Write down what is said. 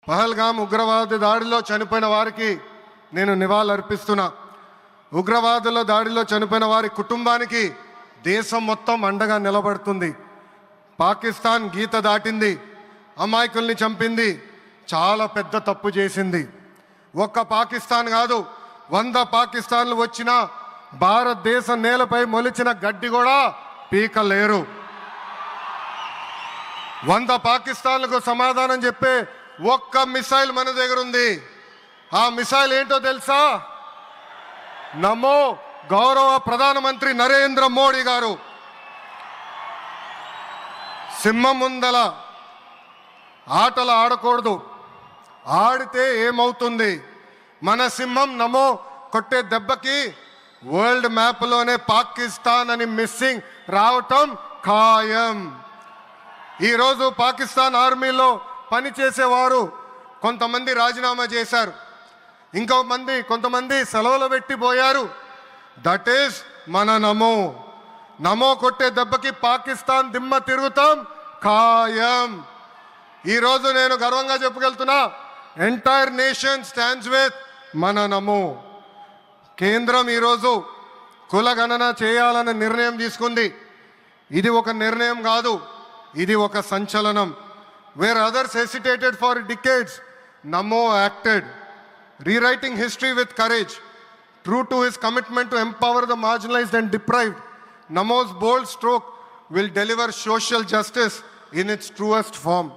పహల్గామ్ ఉగ్రవాద దాడిలో చనిపోయిన వారికి నేను నివాళులర్పిస్తున్నా. ఉగ్రవాదుల దాడిలో చనిపోయిన వారి కుటుంబానికి దేశం మొత్తం అండగా నిలబడుతుంది. పాకిస్తాన్ గీత దాటింది, అమాయకుల్ని చంపింది, చాలా పెద్ద తప్పు చేసింది. ఒక్క పాకిస్తాన్ కాదు, 100 పాకిస్తాన్లు వచ్చినా భారతదేశ నేలపై మొలిచిన గడ్డి కూడా పీకలేరు. 100 పాకిస్తాన్లకు సమాధానం చెప్పే ఒక్క మిసైల్ మన దగ్గర ఉంది. ఆ మిసైల్ ఏంటో తెలుసా? నమో గౌరవ ప్రధానమంత్రి నరేంద్ర మోడీ గారు. సింహం ముందల ఆటలు ఆడకూడదు, ఆడితే ఏమవుతుంది? మన సింహం నమో కొట్టే దెబ్బకి వరల్డ్ మ్యాప్లోనే పాకిస్తాన్ అని మిస్సింగ్ రావటం ఖాయం. ఈరోజు పాకిస్తాన్ ఆర్మీలో పనిచేసేవారు కొంతమంది రాజీనామా చేశారు, కొంతమంది సెలవులు పెట్టిపోయారు. దట్ ఈస్ మన నమో. నమో కొట్టే దెబ్బకి పాకిస్తాన్ దిమ్మ తిరుగుతాం ఖాయం. ఈరోజు నేను గర్వంగా చెప్పగలుగుతున్నా, ఎంటైర్ నేషన్ స్టాండ్స్ విత్ మన నమో. కేంద్రం ఈరోజు కులగణన చేయాలనే నిర్ణయం తీసుకుంది. ఇది ఒక నిర్ణయం కాదు, ఇది ఒక సంచలనం. Wear others hesitated for decades, Namo acted, rewriting history with courage. True to his commitment to empower the marginalized and deprived, Namo's bold stroke will deliver social justice in its truest form.